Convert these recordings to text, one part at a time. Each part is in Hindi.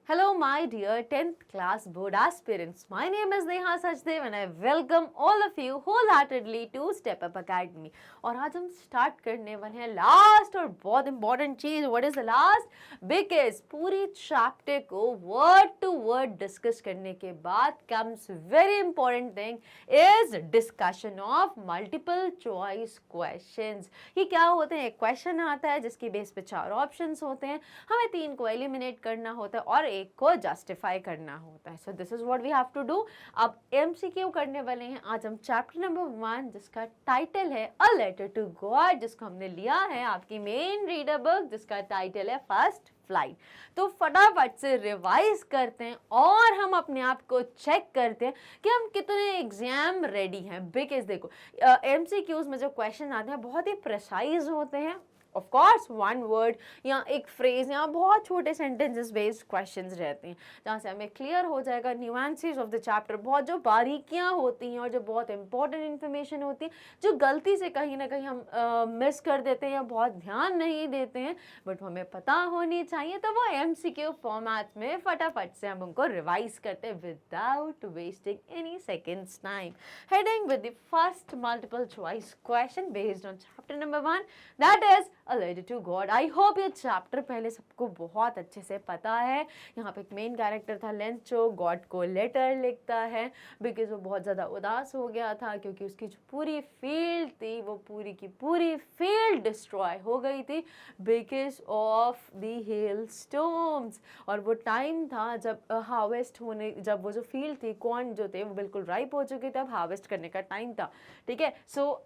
Hello, my dear 10th class board aspirants. My name is Neha Sachdev and I welcome all of you wholeheartedly to Step Up Academy. और आज हम स्टार्ट करने वाले हैं लास्ट और बहुत इंपॉर्टेंट चीज. What is the last? Because पूरी चैप्टर को वर्ड टू वर्ड डिस्कस करने के बाद comes very important thing is discussion of multiple choice questions. ये क्या होते हैं? एक क्वेश्चन आता है जिसकी बेस पे 4 ऑप्शंस होते हैं, हमें 3 को एलिमिनेट करना होता है और एक को जस्टिफाई करना होता है. So this is what we have to do. अब एमसीक्यू करने वाले हैं आज हम चैप्टर नंबर 1 जिसका टाइटल है अ लेटर टू गॉड, जिसको हमने लिया है आपकी मेन रीडर बुक जिसका टाइटल है फर्स्ट फ्लाइट. तो फटाफट से रिवाइज करते हैं और हम अपने आप को चेक करते हैं कि हम कितने एग्जाम रेडी हैं. बिकॉज देखो एमसीक्यूज में जो क्वेश्चन आते हैं बहुत ही प्रिसाइज होते हैं. ऑफ कोर्स 1 वर्ड या एक फ्रेज या बहुत छोटे सेंटेंसेस बेस्ड क्वेश्चंस रहते हैं जहाँ से हमें क्लियर हो जाएगा न्यूएंसेस ऑफ द चैप्टर. बहुत जो बारीकियाँ होती हैं और जो बहुत इंपॉर्टेंट इन्फॉर्मेशन होती है जो गलती से कहीं ना कहीं हम मिस कर देते हैं या बहुत ध्यान नहीं देते हैं बट हमें पता होनी चाहिए, तो वो एमसीक्यू फॉर्मेट में फटाफट से हम उनको रिवाइज करते हैं without wasting any seconds time. Heading with the first multiple choice question based on chapter number 1 that is A letter to God. I hope ये चैप्टर पहले सबको बहुत अच्छे से पता है. यहाँ पे एक मेन कैरेक्टर था लेंचो, गॉड को लेटर लिखता है बिकॉज वो बहुत ज़्यादा उदास हो गया था क्योंकि उसकी जो पूरी फील्ड थी वो पूरी की पूरी फील्ड डिस्ट्रॉय हो गई थी because of the hell storms. और वो टाइम था जब हार्वेस्ट होने, जब वो जो फील्ड थी कॉर्न जो थे वो बिल्कुल राइप हो चुके थे, अब हार्वेस्ट करने का टाइम था. ठीक है, सो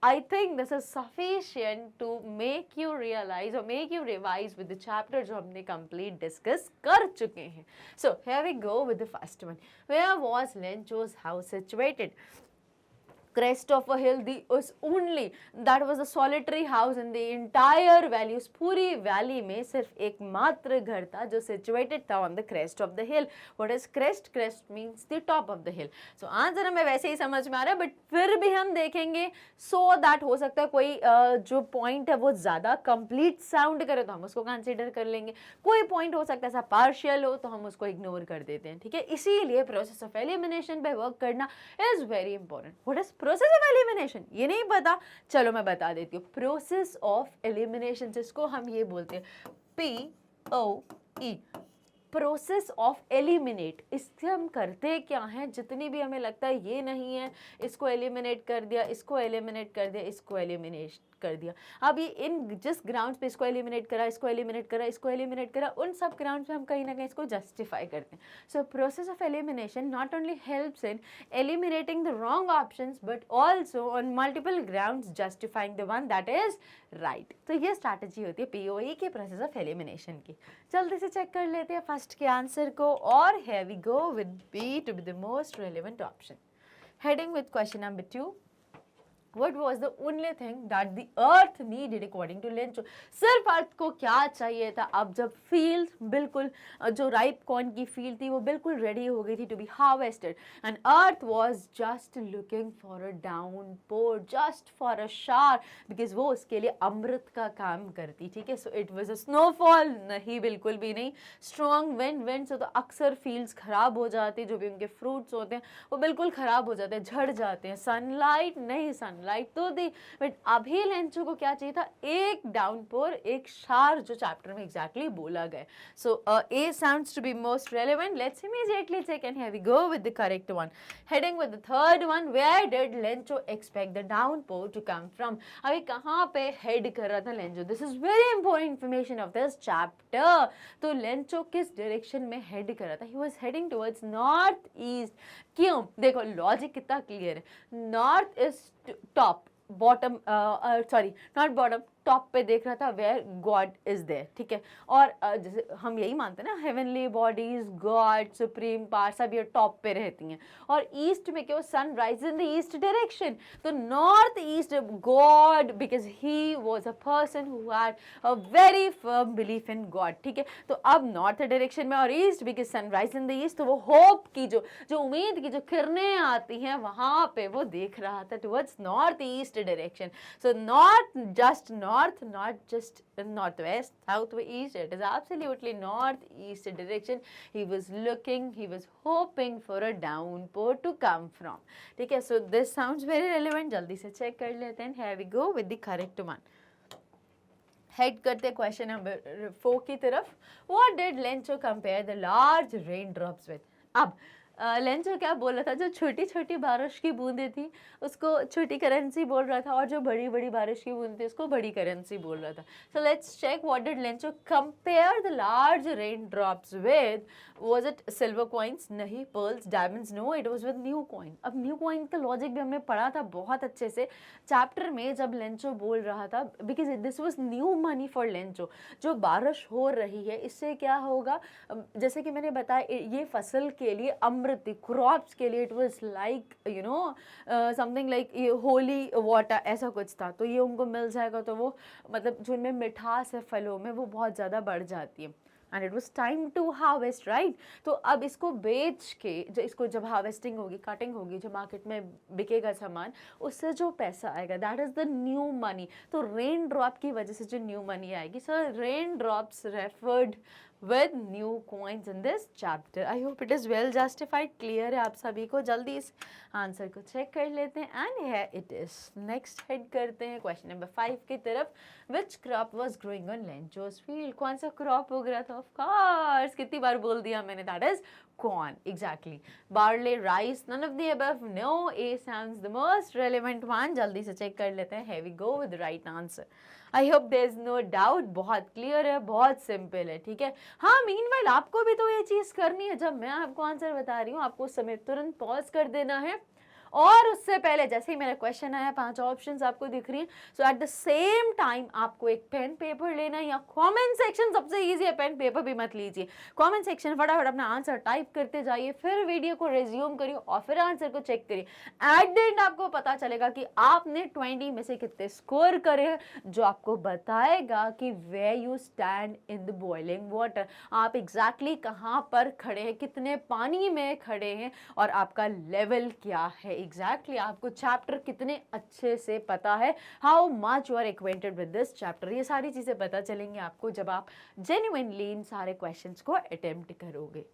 I think this is sufficient to make you realize or make you revise with the chapter जो हमने complete discuss कर चुके हैं. So here we go with the first one. Where was Lencho's house situated? Crest of a hill, that was a solitary house in the entire valley. उस पूरी वैली में सिर्फ एकमात्र घर था जो situated था on the crest of the hill. What is crest? Crest means the top of the hill. So answer हमें वैसे ही समझ में आ रहा है बट फिर भी हम देखेंगे so that हो सकता है कोई जो पॉइंट है वो ज़्यादा कंप्लीट साउंड करे तो हम उसको कंसिडर कर लेंगे, कोई पॉइंट हो सकता है ऐसा पार्शियल हो तो हम उसको इग्नोर कर देते हैं. ठीक है, इसीलिए प्रोसेस ऑफ एलिमिनेशन पे वर्क करना is very important. What is process of elimination? ये नहीं पता? चलो मैं बता देती हूँ. प्रोसेस ऑफ एलिमिनेशन जिसको हम ये बोलते हैं POE, प्रोसेस ऑफ एलिमिनेट. इससे हम करते क्या हैं, जितनी भी हमें लगता है ये नहीं है इसको एलिमिनेट कर दिया, इसको एलिमिनेट कर दिया, इसको एलिमिनेट कर दिया. अब ये इन जिस ग्राउंड पे इसको एलिमिनेट करा, इसको एलिमिनेट करा, इसको एलिमिनेट करा, उन सब ग्राउंड पे हम कहीं ना कहीं इसको जस्टिफाई करते हैं. So process of elimination not only helps in eliminating the wrong options but also on multiple grounds justifying the one that is right. तो ये स्ट्रैटेजी होती है POE की प्रोसेस ऑफ एलिमिनेशन की. जल्दी से चेक कर लेते हैं फर्स्ट के आंसर को और here we go with B to be the most relevant option. Heading with question number 2. What was the only thing that the earth needed according to Lencho? सिर्फ अर्थ को क्या चाहिए था अब जब फील्ड बिल्कुल जो राइप कॉर्न की फील्ड थी वो बिल्कुल रेडी हो गई थी to be harvested and earth was just looking for a downpour, just for a shower because वो उसके लिए अमृत का काम करती. ठीक है, so it was a snowfall नहीं, बिल्कुल भी नहीं. स्ट्रॉन्ग विंड से तो अक्सर फील्ड्स खराब हो जाती, जो भी उनके फ्रूट्स होते हैं वो बिल्कुल खराब हो जाते हैं, झड़ जाते हैं. सनलाइट नहीं, सनलाइट तो दी बट अभी लेंचो को क्या चाहिए था? एक डाउनपोर, एक शार जो चैप्टर में एग्जैक्टली बोला गया. सो A sounds to be most relevant. Let's immediately check and here we go with the correct one. Heading with the third one, where did Lencho expect the downpour to come from? अभी कहाँ पे हेड कर रहा था Lencho? This is very important information of this chapter. तो लेंचो किस डायरेक्शन में हेड कर रहा था? He was heading towards north east. क्यों? देखो लॉजिक कितना क्लियर है. North is top, bottom sorry not bottom, top पे देख रहा था वेयर गॉड इज देयर. ठीक है, और जैसे हम यही मानते हैं ना heavenly bodies, God, supreme power सब ये टॉप पे रहती हैं. और ईस्ट में क्यों? Sun rise in the east direction. तो north east god because he was a person who had a very firm belief in god. ठीक है, तो अब नॉर्थ डायरेक्शन में और east because sun rise in the east, तो वो होप की जो उम्मीद की जो किरणें आती हैं वहां पे वो देख रहा था towards north east direction. So not just north, not just northwest, south, east. It is absolutely northeast direction. He was looking, he was hoping for a downpour to come from. ठीक है, so this sounds very relevant. जल्दी से check कर लेते हैं. Here we go with the correct one. Head करते क्वेश्चन नंबर 4 की तरफ. What did Lencho compare the large raindrops with? अब लेंचो क्या बोल रहा था, जो छोटी छोटी बारिश की बूंदें थी उसको छोटी करेंसी बोल रहा था, और जो बड़ी बड़ी बारिश की बूंदें थी उसको बड़ी करेंसी बोल रहा था. So let's check what did Lencho compare the large rain drops with. Was it silver coins? नहीं. Pearls, diamonds? No, it was with new coin. अब न्यू कॉइन का लॉजिक भी हमने पढ़ा था बहुत अच्छे से चैप्टर में जब लेंचो बोल रहा था, because this was new money for Lencho. जो बारिश हो रही है इससे क्या होगा, जैसे कि मैंने बताया ये फसल के लिए अमृत, क्रॉप्स के लिए it was like you know something like holy water, ऐसा कुछ था. तो ये उनको मिल जाएगा तो वो मतलब जो इनमें मिठास है फलों में वो बहुत ज़्यादा बढ़ जाती है. And it was time to harvest, right. तो अब इसको बेच के जो इसको जब हार्वेस्टिंग होगी, कटिंग होगी, जो मार्केट में बिकेगा सामान, उससे जो पैसा आएगा that is the new money. तो रेन ड्रॉप की वजह से जो न्यू मनी आएगी, सो rain drops referred with new coins in this chapter. I hope it is well justified. Clear है आप सभी को. जल्दी इस आंसर को चेक कर लेते हैं. And here it is. Next head करते हैं क्वेश्चन नंबर 5 की तरफ. Which crop was growing on Lencho's field? कौन सा क्रॉप उग रहा था? Of course, कितनी बार बोल दिया मैंने, that is corn. Exactly. Barley, rice, none of the above. No, A sounds the most relevant one. जल्दी से चेक कर लेते हैं. Here we go with the right answer. I hope there is no doubt. बहुत क्लियर है, बहुत सिंपल है. ठीक है. हाँ, मीनवाइल आपको भी तो ये चीज़ करनी है. जब मैं आपको आंसर बता रही हूँ आपको उस समय तुरंत पॉज कर देना है, और उससे पहले जैसे ही मेरा क्वेश्चन आया 5 ऑप्शंस आपको दिख रही हैं, सो एट द सेम टाइम आपको एक पेन पेपर लेना है, या कमेंट सेक्शन सबसे इजी है, पेन पेपर भी मत लीजिए. कमेंट सेक्शन फटाफट अपना आंसर टाइप करते जाइए, फिर वीडियो को रिज्यूम करिए और फिर आंसर को चेक करिए. एट द एंड आपको पता चलेगा कि आपने 20 में से कितने स्कोर करे हैं, जो आपको बताएगा कि where you stand in the boiling water. आप एग्जैक्टली कहाँ पर खड़े हैं, कितने पानी में खड़े हैं, और आपका लेवल क्या है. एग्जैक्टली आपको चैप्टर कितने अच्छे से पता है, how much you are acquainted with this chapter. ये सारी चीज़ें पता चलेंगी आपको जब आप जेन्युइनली इन सारे क्वेश्चंस को अटेम्प्ट करोगे.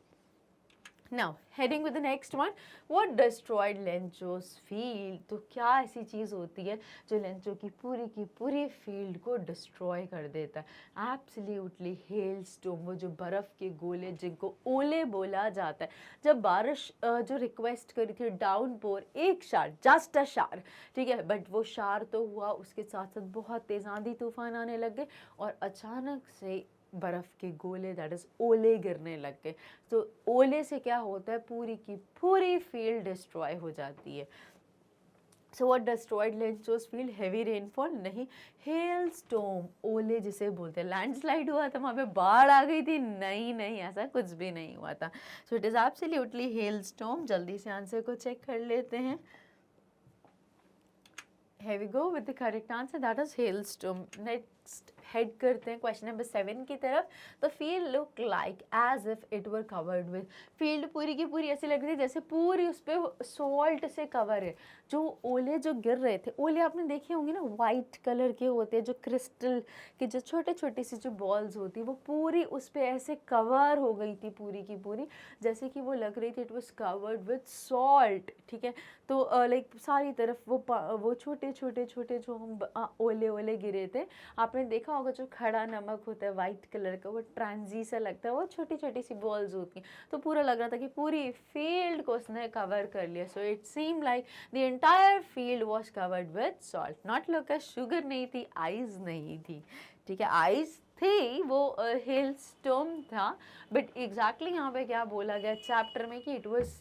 Now, heading with the next one, what destroyed Lencho's field? तो क्या ऐसी चीज़ होती है जो लेंचो की पूरी फील्ड को डिस्ट्रॉय कर देता है? Absolutely hailstorm, वो जो बर्फ़ के गोले जिनको ओले बोला जाता है. जब बारिश जो रिक्वेस्ट करी थी डाउनपोर, एक शार, जस्ट अ शार, ठीक है, बट वो शार तो हुआ, उसके साथ साथ बहुत तेज़ आंधी तूफान आने लग गए और अचानक से बर्फ़ के गोले दैट इज़ ओले गिरने लग गए. तो ओले से क्या होता है, पूरी की पूरी फील्ड डिस्ट्रॉय हो जाती है. So what destroyed Lencho's field? Heavy rainfall नहीं, हेल स्टॉर्म. ओले जिसे बोलते हैं. लैंडस्लाइड हुआ था वहाँ पे, बाढ़ आ गई थी? नहीं, ऐसा कुछ भी नहीं हुआ था. So it is absolutely hello storm. जल्दी से आंसर को चेक कर लेते हैं. Here we go with the correct answer, that is hailstorm. Next head करते हैं क्वेश्चन नंबर 7 की तरफ. The field look like as if it were covered with. Field पूरी की पूरी ऐसी लग रही थी जैसे पूरी उस पर सॉल्ट से कवर है. जो ओले जो गिर रहे थे, ओले आपने देखे होंगे ना, वाइट कलर के होते हैं, जो क्रिस्टल के जो छोटे छोटे सी जो बॉल्स होती है, वो पूरी उस पर ऐसे कवर हो गई थी पूरी की पूरी, जैसे कि वो लग रही थी it was covered with salt. ठीक है. तो लाइक सारी तरफ वो छोटे छोटे जो हम ओले गिरे थे, आपने देखा होगा जो खड़ा नमक होता है वाइट कलर का, वो ट्रांजी सा लगता है, वो छोटी छोटी सी बॉल्स होती हैं. तो पूरा लग रहा था कि पूरी फील्ड को उसने कवर कर लिया. So it seem like the entire field was covered with salt. Not look, sugar नहीं थी, आइस नहीं थी. ठीक है, आइस थी, वो हेल स्टॉर्म था, बट एग्जैक्टली यहाँ पे क्या बोला गया चैप्टर में कि it was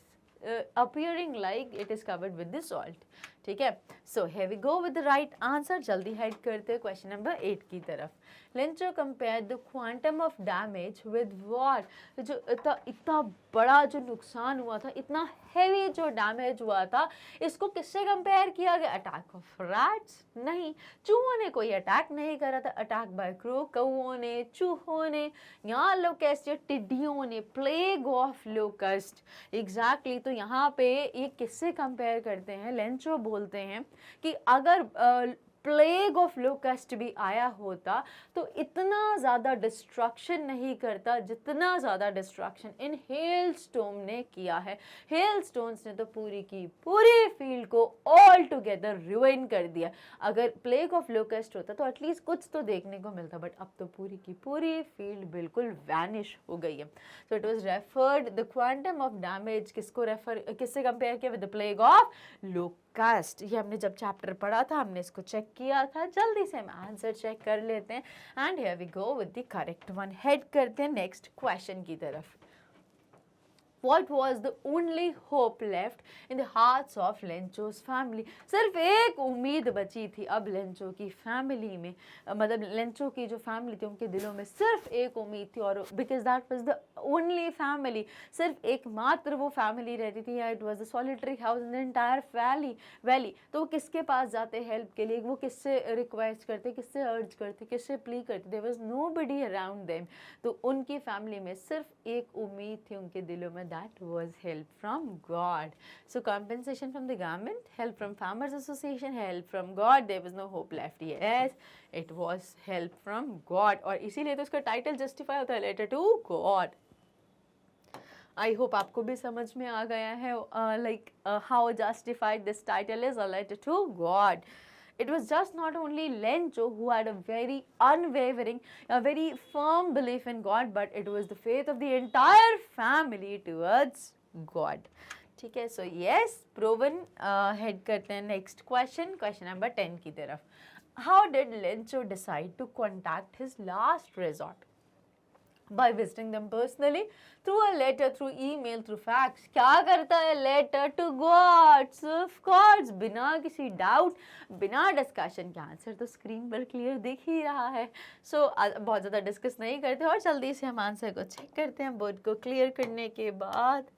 appearing like it is covered with the salt. ठीक है. सो here we go with the right answer. जल्दी हेड करते हैं क्वेश्चन नंबर 8 की तरफ. Lencho compare the quantum of damage with what. जो इतना बड़ा जो नुकसान हुआ था, इतना हैवी जो डैमेज हुआ था, इसको किससे कंपेयर किया गया? Attack of rats? नहीं, चूहों ने कोई अटैक नहीं करा था. अटैक बाय क्रो, कौओं ने, चूहों ने, यहाँ लोकस्ट टिड्डियों ने, प्लेग ऑफ लोकस्ट. एग्जैक्टली. तो यहाँ पे ये किससे कंपेयर करते हैं? लेंचो बोलते हैं कि अगर प्लेग ऑफ लोकस्ट भी आया होता तो इतना ज़्यादा डिस्ट्रक्शन नहीं करता जितना ज़्यादा डिस्ट्रक्शन इन हेल स्टोर्म ने किया है। हेल स्टोन्स ने तो पूरी की पूरी फील्ड को ऑल टुगेदर रुइन कर दिया। अगर प्लेग ऑफ लोकस्ट होता तो एटलीस्ट कुछ तो देखने को मिलता, बट अब तो पूरी की पूरी फील्ड बिल्कुल वैनिश हो गई है। So it was referred the quantum of damage किससे कंपेयर किया? With the plague of locust. ये हमने जब चैप्टर पढ़ा था हमने इसको चेक किया था। जल्दी से हम आंसर चेक कर लेते हैं and here we go with the correct one. Head करते हैं नेक्स्ट क्वेश्चन की तरफ। What was the only hope left in the hearts of Lencho's family? सिर्फ एक उम्मीद बची थी अब लेंचो की फैमिली में, मतलब लेंचो की जो फैमिली थी उनके दिलों में सिर्फ एक उम्मीद थी, और because that was the only family, सिर्फ एकमात्र वो फैमिली रहती थी। It was the solitary house in the entire valley. तो वो किसके पास जाते हेल्प के लिए? वो किससे रिक्वेस्ट करते, किससे अर्ज करते, किससे प्ली करते? There was nobody around them. तो उनकी फैमिली में सिर्फ एक उम्मीद थी उनके दिलों में, that was help from God. So compensation from the government, help from Farmers Association, help from God, there was no hope left. Yes, it was help from God, और इसीलिए तो इसका टाइटल जस्टिफाई होता है letter to God. I hope आपको भी समझ में आ गया है like how justified this title is, a letter to God. It was just not only Lencho who had a very unwavering, a very firm belief in God, but it was the faith of the entire family towards God. ठीक है, so yes, proven. head करते हैं next question, question number 10 की तरफ। How did Lencho decide to contact his last resort? By visiting them personally, through a letter, through email, through fax. क्या करता है? Letter to God, so of course, बिना किसी डाउट, बिना डिस्कशन के। आंसर तो स्क्रीन पर क्लियर दिख ही रहा है। सो बहुत ज़्यादा डिस्कस नहीं करते और जल्दी से हम आंसर को चेक करते हैं। बोर्ड को क्लियर करने के बाद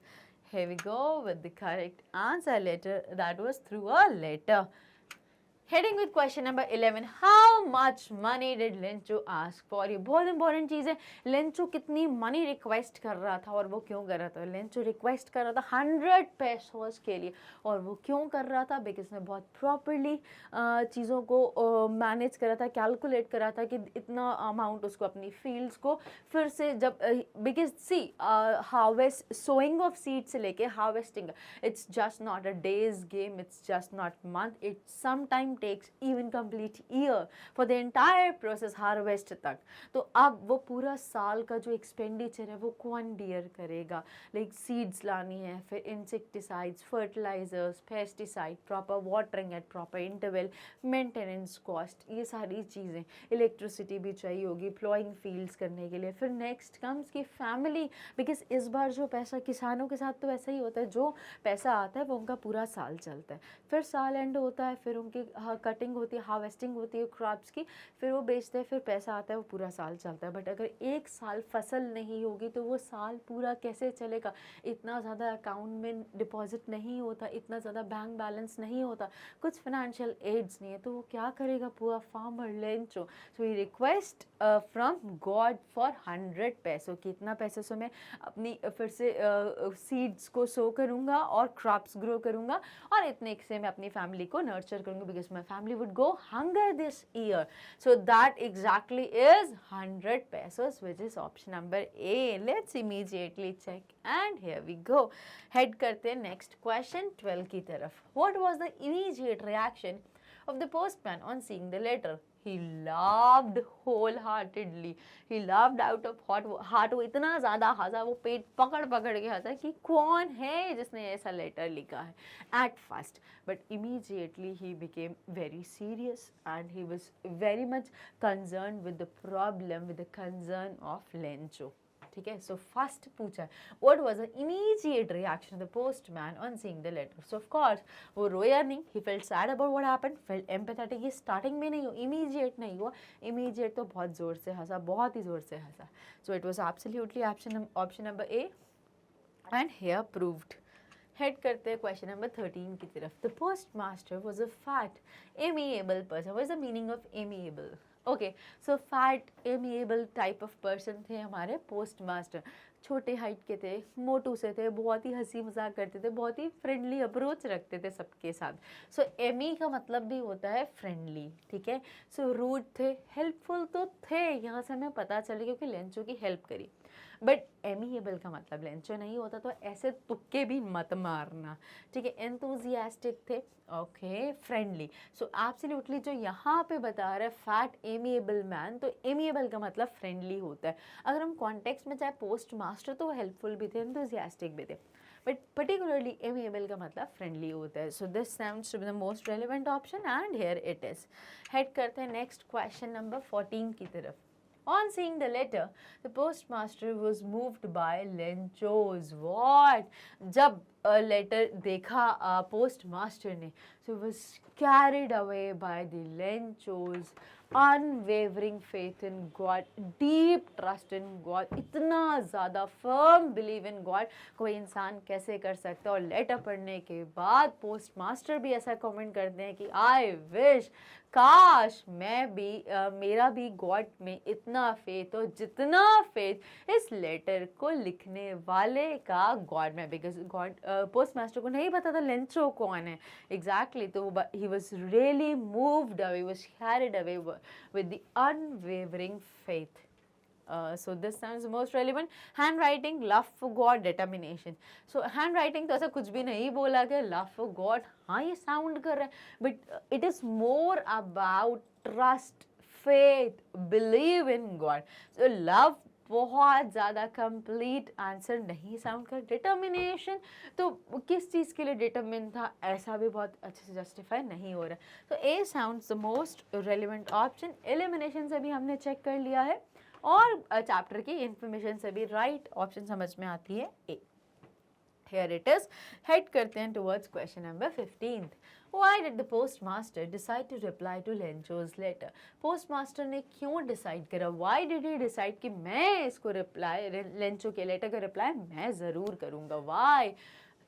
here we go with the correct answer. Letter, that was through a letter. Heading with question number 11, how much money did Lencho ask for? ये बहुत इंपॉर्टेंट चीज़ है। लेंचो कितनी मनी रिक्वेस्ट कर रहा था और वो क्यों कर रहा था? लेंचो रिक्वेस्ट कर रहा था 100 पेसोस के लिए, और वो क्यों कर रहा था? बिकॉज उसने बहुत प्रॉपरली चीज़ों को मैनेज करा था, कैलकुलेट करा था कि इतना अमाउंट उसको अपनी फील्ड्स को फिर से जब because see harvest, sowing of seed से लेके harvesting, it's just not a day's game, it's just not month, it's some time takes even complete year for the entire process harvest तक। तो अब वो पूरा साल का जो एक्सपेंडिचर है वो कौन बियर करेगा? लाइक सीड्स लानी है, फिर insecticides, fertilisers, pesticide, proper watering at proper interval, maintenance cost, ये सारी चीज़ें, इलेक्ट्रिसिटी भी चाहिए होगी प्लॉइंग फील्ड्स करने के लिए। फिर नेक्स्ट कम्स की फैमिली, बिकॉज इस बार जो पैसा किसानों के साथ तो ऐसा ही होता है, जो पैसा आता है वो उनका पूरा साल चलता है, फिर साल एंड होता है, फिर उनकी कटिंग होती है, हार्वेस्टिंग होती है क्रॉप्स की, फिर वो बेचते हैं, फिर पैसा आता है, वो पूरा साल चलता है। बट अगर एक साल फसल नहीं होगी तो वो साल पूरा कैसे चलेगा? इतना ज़्यादा अकाउंट में डिपॉजिट नहीं होता, इतना ज़्यादा बैंक बैलेंस नहीं होता, कुछ फाइनेंशियल एड्स नहीं है, तो वो क्या करेगा पूरा farmer Lencho? So he request from God for 100 पैसों। कितना पैसे से मैं अपनी फिर से सीड्स को सो करूँगा और क्रॉप्स ग्रो करूँगा, और इतने से मैं अपनी फैमिली को नर्चर करूँगी, because my family would go hunger this year. So that exactly is 100 pesos, which is option number A. Let's immediately check and here we go. Head करते हैं next question 12 की तरफ. What was the immediate reaction of the postman on seeing the letter? He laughed wholeheartedly. He laughed out of heart. वो इतना ज़्यादा हंसा, वो पेट पकड़ पकड़ के हंसा कि कौन है जिसने ऐसा लेटर लिखा है at first. But immediately he became very serious and he was very much concerned with the problem, with the concern of Lencho. ठीक है, सो फर्स्ट पूछा what was the immediate reaction of the postman on seeing the letter? So of course वो रोया नहीं, he felt sad about what happened, felt empathetic. ये स्टार्टिंग में नहीं हो, इमीडिएट नहीं हुआ, इमीडिएट तो बहुत ज़ोर से हंसा, बहुत ही ज़ोर से हंसा। So it was absolutely option number A and here proved. Head करते हैं क्वेश्चन नंबर 13 की तरफ। The post master was a fat amiable person. What is the meaning of amiable? Okay, so fat amiable type of person थे हमारे पोस्ट मास्टर। छोटे हाइट के थे, मोटू से थे, बहुत ही हंसी मजाक करते थे, बहुत ही फ्रेंडली अप्रोच रखते थे सबके साथ। सो एमी का मतलब भी होता है फ्रेंडली, ठीक है। सो रूड थे, हेल्पफुल तो थे, यहाँ से हमें पता चले क्योंकि लेंचो की हेल्प करी। बट एमिएबल का मतलब लेंचो नहीं होता, तो ऐसे तुक्के भी मत मारना, ठीक है। एंथुजियास्टिक थे, ओके, फ्रेंडली। सो एब्सोल्युटली जो यहाँ पे बता रहा है फैट एमिएबल मैन, तो एमिएबल का मतलब फ्रेंडली होता है। अगर हम कॉन्टेक्स्ट में चाहे पोस्ट मास्टर, तो हेल्पफुल भी थे, एंथुजियास्टिक भी थे, बट पर्टिकुलरली एमिएबल का मतलब फ्रेंडली होता है। So this sounds to be the most relevant option and here it is. Head करते हैं नेक्स्ट क्वेश्चन नंबर 14 की तरफ। On seeing the letter, the postmaster was moved by lenchos. What? जब लेटर देखा postmaster ने, so was carried away by the lenchos. Unwavering faith in God, deep trust in God, इतना ज़्यादा firm believe in God कोई इंसान कैसे कर सकता है। और लेटर पढ़ने के बाद पोस्ट मास्टर भी ऐसा कमेंट करते हैं कि आई विश, काश मैं भी मेरा भी गॉड में इतना फेथ हो जितना फेथ इस लेटर को लिखने वाले का गॉड में, बिकॉज गॉड पोस्ट मास्टर को नहीं पता था लेंचो कौन है एग्जैक्टली। तो he was really moved away, was carried away with the unwavering faith. So this sounds most relevant. Handwriting, love for God, determination. So handwriting तो ऐसा कुछ भी नहीं बोला गया, love for God हाँ ये sound कर रहा है, but it is more about trust, faith, believe in God. So love बहुत ज़्यादा कंप्लीट आंसर नहीं साउंड कर। डिटर्मिनेशन तो किस चीज़ के लिए डिटर्मिन था, ऐसा भी बहुत अच्छे से जस्टिफाई नहीं हो रहा। तो A sounds the most relevant option. Elimination से भी हमने चेक कर लिया है और चैप्टर की इंफॉर्मेशन से भी राइट ऑप्शन समझ में आती है ए। Here it is. हेड करते हैं towards question number 15th. Why did the postmaster decide to reply to Lencho's letter? postmaster ने क्यों डिसाइड करा? Why did he decide कि मैं इसको रिप्लाई, लेंचो के लेटर का रिप्लाई मैं ज़रूर करूँगा? Why?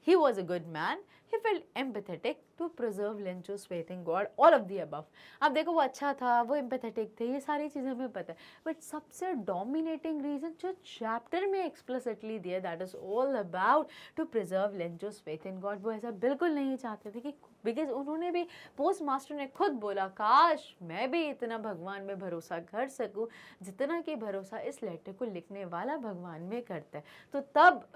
He was a good man. He felt empathetic to preserve Lencho's faith in God. All of the above. अब देखो वो अच्छा था, वो empathetic थे, ये सारी चीज़ें हमें पता है, बट सबसे dominating reason जो चैप्टर में explicitly दिया, that is all about to preserve Lencho's faith in God. वो ऐसा बिल्कुल नहीं चाहते थे कि, बिकॉज उन्होंने भी, पोस्ट मास्टर ने खुद बोला काश मैं भी इतना भगवान में भरोसा कर सकूं जितना कि भरोसा इस लेटर को लिखने वाला भगवान में करता है। तो तब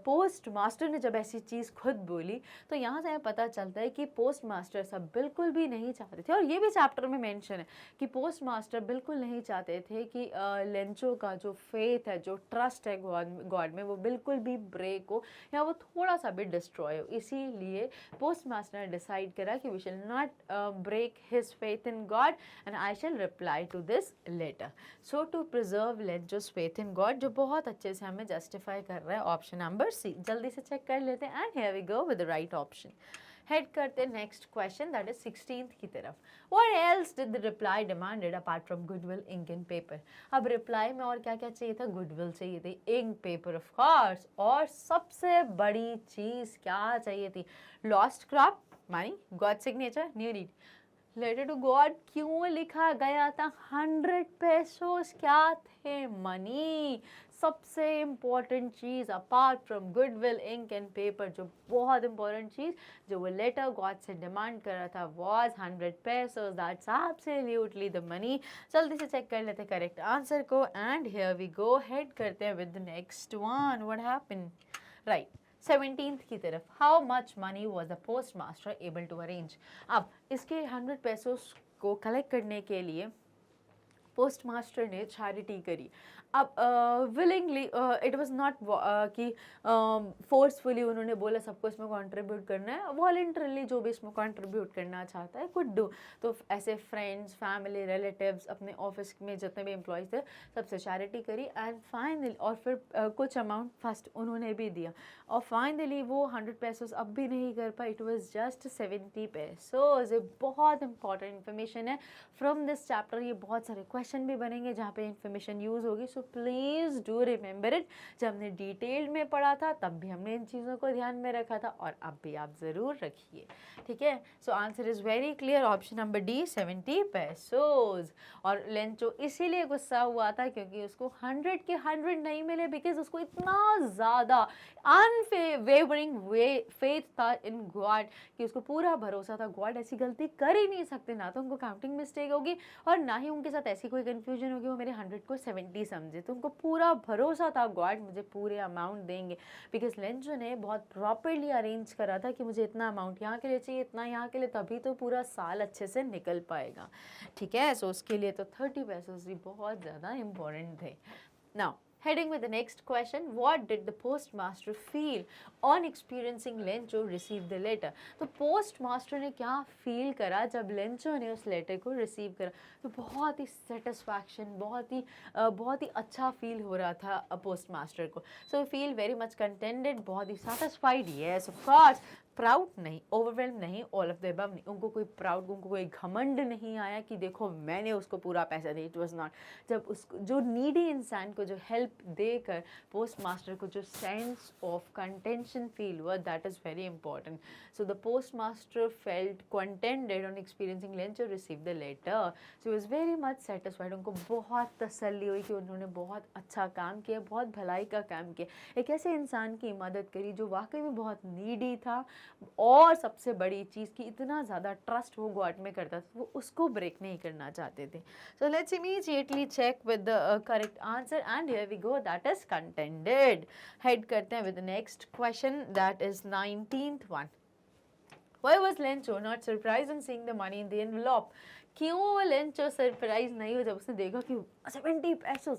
पोस्ट मास्टर ने जब ऐसी चीज़ खुद बोली, तो यहाँ से हमें पता चलता है कि पोस्ट मास्टर सब बिल्कुल भी नहीं चाहते थे। और ये भी चैप्टर में मेंशन है कि पोस्ट मास्टर बिल्कुल नहीं चाहते थे कि लेंचो का जो फेथ है, जो ट्रस्ट है गॉड में, वो बिल्कुल भी ब्रेक हो या वो थोड़ा सा भी डिस्ट्रॉय हो। इसीलिए पोस्ट मास्टर ने डिसाइड करा कि we shall not break his faith in God and I shall reply to this letter. So to preserve Lencho's faith in God, जो बहुत अच्छे से हमें justify कर रहा है ऑप्शन नंबर सी। जल्दी से चेक कर लेते हैं and here we go with the right option. Head करते हैं next question, that is 16th की तरफ। What else did the reply demanded apart from goodwill, ink and paper? अब रिप्लाई में और क्या क्या चाहिए था? गुडविल चाहिए थी, इंक पेपर ऑफ कोर्स, और सबसे बड़ी चीज़ क्या चाहिए थी? Lost craft, money God signature, new read. Letter to God क्यों लिखा गया था? 100 पेसोस क्या थे? मनी। सबसे इम्पॉर्टेंट चीज़ apart from goodwill, ink and paper, जो बहुत इम्पॉर्टेंट चीज़ जो वो लेटर गॉड से डिमांड कर रहा था was 100 pesos. That's absolutely the money. जल्दी से चेक कर लेते हैं करेक्ट आंसर को and here we go. Head करते हैं with the next one. What happened? Right, 17th की तरफ। How much money was the post master able to arrange? अब इसके 100 पेसोस को कलेक्ट करने के लिए पोस्ट मास्टर ने चैरिटी करी। अब विलिंगली इट वाज नॉट कि फोर्सफुली उन्होंने बोला सबको इसमें कंट्रीब्यूट करना है, वॉलंटरली जो भी इसमें कंट्रीब्यूट करना चाहता है कुड डू। तो ऐसे फ्रेंड्स, फैमिली, रिलेटिव्स, अपने ऑफिस में जितने भी एम्प्लॉयज़ थे सबसे चैरिटी करी एंड फाइनली, और फिर कुछ अमाउंट फर्स्ट उन्होंने भी दिया और फाइनली वो 100 पेसोस अब भी नहीं कर पाए, इट वाज जस्ट 70 पेसोस। ये बहुत इंपॉर्टेंट इन्फॉर्मेशन है फ्रॉम दिस चैप्टर। ये बहुत सारे क्वेश्चन भी बनेंगे जहाँ पे इन्फॉर्मेशन यूज़ होगी, so please do remember it. जब हमने डिटेल में पढ़ा था तब भी हमने इन चीज़ों को ध्यान में रखा था और अब भी आप ज़रूर रखिए, ठीक है। So answer is very clear, option number D 70 पैसोज। और लेंचो इसीलिए गुस्सा हुआ था क्योंकि उसको 100 के 100 नहीं मिले, बिकॉज उसको इतना ज़्यादा अनवेवरिंग फेथ था इन गॉड कि उसको पूरा भरोसा था गॉड ऐसी गलती कर ही नहीं सकते, ना तो उनको काउंटिंग मिस्टेक होगी और ना ही उनके साथ ऐसी कोई कन्फ्यूजन होगी वो मेरे 100 को 70 समझे। तो उनको पूरा भरोसा था गॉड मुझे पूरे अमाउंट देंगे, बिकॉज लेंचो ने बहुत प्रॉपरली अरेंज करा था कि मुझे इतना अमाउंट यहाँ के लिए चाहिए, इतना यहाँ के लिए, तभी तो पूरा साल अच्छे से निकल पाएगा, ठीक है। सो उसके लिए तो 30 पैसे भी बहुत ज़्यादा इम्पोर्टेंट थे। Now heading with the next question, what did the postmaster feel on experiencing Lencho receive the letter? तो postmaster ने क्या फील करा जब लेंचो ने उस लेटर को रिसीव करा? तो बहुत ही सेटिस्फैक्शन, बहुत ही अच्छा फील हो रहा था पोस्टमास्टर को। So feel very much contented, बहुत ही satisfied, yes of course. Proud नहीं, ओवरवेल्म नहीं, ऑल ऑफ द अबव नहीं। उनको कोई प्राउड, उनको कोई घमंड नहीं आया कि देखो मैंने उसको पूरा पैसा दिया, इट वाज नॉट। जब उसको जो नीडी इंसान को जो हेल्प देकर पोस्टमास्टर को जो सेंस ऑफ कंटेंशन फील हुआ, that is very important. So the postmaster felt contented on experiencing Lencho receive the letter, so was very much satisfied. उनको बहुत तसल्ली हुई कि उन्होंने बहुत अच्छा काम किया, बहुत भलाई का काम किया, एक ऐसे इंसान की मदद करी जो वाकई में बहुत नीडी था, और सबसे बड़ी चीज़ कि इतना ज़्यादा ट्रस्ट वो गॉड में करता था, वो उसको ब्रेक नहीं करना चाहते थे। So let's immediately check with the correct answer and here we go, that is contented. Head करते हैं with the next question, that is 19th one. Why was Lencho not surprised on seeing the money in the envelope? क्यों लेंचो सरप्राइज नहीं हो जब उसने देखा कि 70 पैसों,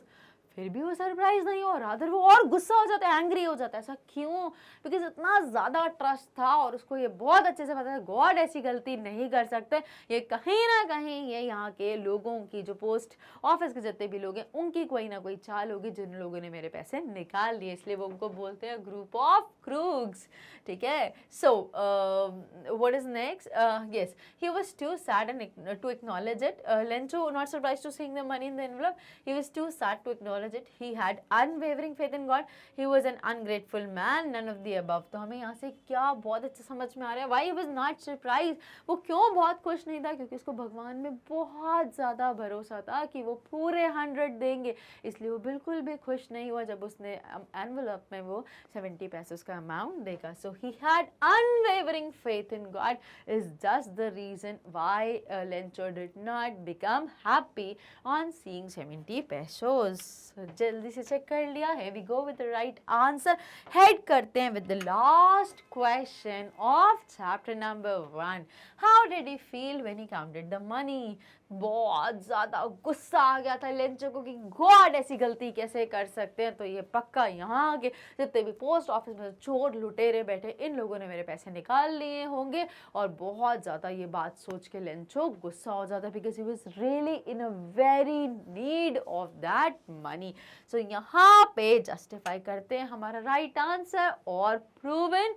फिर भी वो सरप्राइज नहीं हो रहा, वो और गुस्सा हो जाता है, एंग्री हो जाता है। ऐसा क्यों? बिकॉज इतना ज़्यादा ट्रस्ट था और उसको ये बहुत अच्छे से पता है गॉड ऐसी गलती नहीं कर सकते। ये कहीं ना कहीं ये यहाँ के लोगों की, जो पोस्ट ऑफिस के जितने भी लोग हैं, उनकी कोई ना कोई चाल होगी जिन लोगों ने मेरे पैसे निकाल लिए, इसलिए वो उनको बोलते हैं ग्रुप ऑफ क्रूग्स, ठीक है। So what is next? Yes, he was too sad and to acknowledge it. Lencho not surprised to seeing the money in the envelope, he was too sad to acknowledge it. He had unwavering faith in God. He was an ungrateful man. None of the above. तो हमें यहाँ से क्या बहुत अच्छा समझ में आ रहा है? Why he was not surprised? वो क्यों बहुत खुश नहीं था? क्योंकि उसको भगवान में बहुत ज़्यादा भरोसा था कि वो पूरे 100 देंगे, इसलिए वो बिल्कुल भी खुश नहीं हुआ जब उसने एनवेलप में वो 70 पैसे का अमाउंट देखा। So he had unwavering faith in God is just the reason why Lencho did not become happy on seeing 70 pesos. जल्दी से चेक कर लिया है, we go with the right answer. Head करते हैं with the last question of chapter number 1। How did he feel when he counted the money? बहुत ज़्यादा गुस्सा आ गया था लेंचो को कि गॉड ऐसी गलती कैसे कर सकते हैं। तो ये पक्का यहाँ के जितने भी पोस्ट ऑफिस में चोर लुटेरे बैठे, इन लोगों ने मेरे पैसे निकाल लिए होंगे, और बहुत ज़्यादा ये बात सोच के लेंचो गुस्सा हो जाता, because he was really in a very need of that money. So यहाँ पे जस्टिफाई करते हैं हमारा राइट आंसर और proven.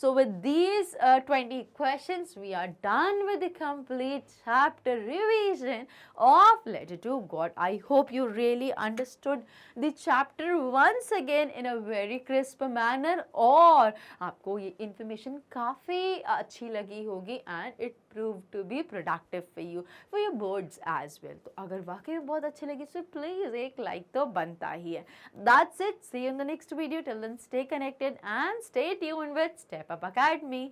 So with these 20 questions, we are done with the complete chapter revision of Letter to God. I hope you really understood the chapter once again in a very crisp manner, और आपको ये information काफ़ी अच्छी लगी होगी and it proved to be productive for your boards as well. तो अगर वाकई में बहुत अच्छी लगी so please एक like तो बनता ही है। That's it. See you in the next video. Till then, stay connected and stay tuned with Step Up Academy.